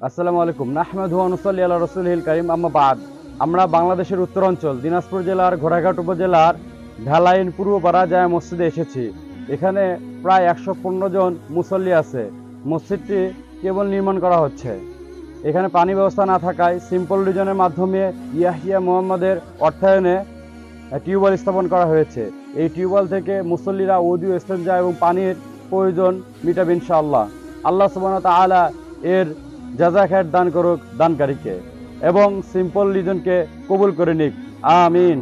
আসসালামু আলাইকুম। নাহমাদুহু ওয়া নুসাল্লি আলা রাসূলিল কারীম, আম্মা বাদ। আমরা বাংলাদেশের উত্তরাঞ্চল দিনাজপুর জেলার ঘোড়াঘাট উপজেলার ঢালাইন পূর্বপাড়া জামে মসজিদে এসেছি। এখানে প্রায় ১১৫ জন মুসল্লি আছে। মসজিদটি কেবল নির্মাণ করা হচ্ছে। এখানে পানি ব্যবস্থা না থাকায় সিম্পল রিজনের মাধ্যমে ইয়াহিয়া মুহাম্মাদের অর্থায়নে টিউবওয়েল স্থাপন করা হয়েছে। এই টিউবওয়েল থেকে মুসল্লিরা উযু, ইস্তেঞ্জা এবং পানির প্রয়োজন মিটাবে ইনশাআল্লাহ। আল্লাহ সুবহানাহু ওয়া তাআলা এর জাযা খায়ের দান করুক দানকারীকে এবং সিম্পল রিজনকে কবুল করে নিক। আমিন।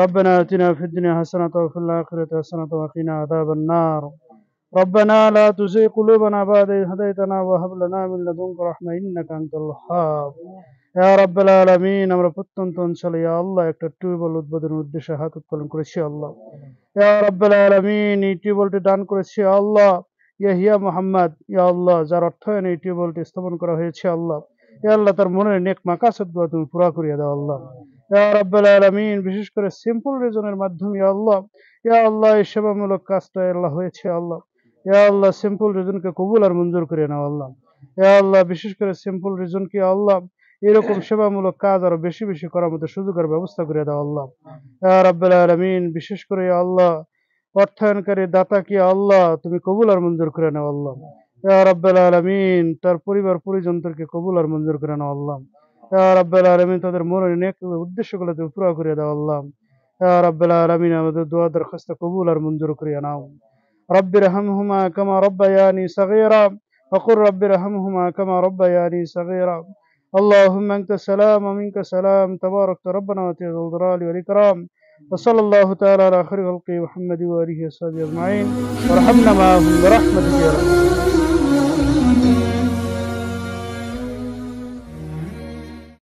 ربنا آتنا في الدنيا حسنة وفي الآخرة حسنة وقنا عذاب النار. ربنا لا تزغ قلوبنا بعد إذ هديتنا وهب لنا من لدنك رحمة إنك أنت الوهاب. ইয়া রাব্বাল আলামিন, আমরা প্রত্যন্ত অঞ্চলে ইয়া আল্লাহ একটা টিউবওয়েল উদ্বোধনের উদ্দেশ্যে হাত উত্তোলন করেছি আল্লাহ। ইয়া রাব্বাল আলামিন, এই টিউবওয়েলটি দান করেছি আল্লাহ ইয়াহিয়া মুহাম্মদ, ইয়া আল্লাহ যার অর্থায়নে এই টিউবওয়েলটি স্থাপন করা হয়েছে আল্লাহ। ইয়া আল্লাহ তার মনের নেক মাকাসদগুলো তুমি পুরা করিয়ে দাও আল্লাহ। ইয়া রাব্বাল আলামিন, বিশেষ করে সিম্পল রিজনের মাধ্যমে ইয়া আল্লাহ এই সেবামূলক কাজটা আল্লাহ হয়েছে আল্লাহ। ইয়া আল্লাহ সিম্পল রিজনকে কবুল আর মঞ্জুর করে নাও আল্লাহ। ইয়া আল্লাহ বিশেষ করে সিম্পল রিজনকে আল্লাহ এরকম সেবামূলক কাজ আরো বেশি বেশি করার মতো সুযোগের ব্যবস্থা করে দাও আল্লাহ। ইয়া রাব্বাল আলামিন, বিশেষ করে ইয়া আল্লাহ অর্থায়নকারী দাতাকে আল্লাহ তুমি কবুল আর মঞ্জুর করে নাও আল্লাহ। ইয়া রাব্বাল আলামিন, তার পরিবার পরিজনদেরকে কবুল আর মঞ্জুর করে নাও আল্লাহ। ইয়া রাব্বাল আলামিন, তাদের মনের নেক উদ্দেশ্যগুলো তুমি পুরা করে দাও আল্লাহ। ইয়া রাব্বাল আলামিন, আমাদের দোয়া দরখাস্ত কবুল আর মঞ্জুর করে নাও। রব্বিরহামহুমা কামা রব্বায়ানি সগীরা ওয়াকুর রব্বিরহামহুমা কামা রব্বায়ানি সগীরা। اللهم أنت السلام ومنك السلام، تبارك ربنا وتعالى الجلال والإكرام. وصلى الله تعالى على خير خلقه محمد وآله وصحبه أجمعين، وارحمنا معهم برحمتك يا رب.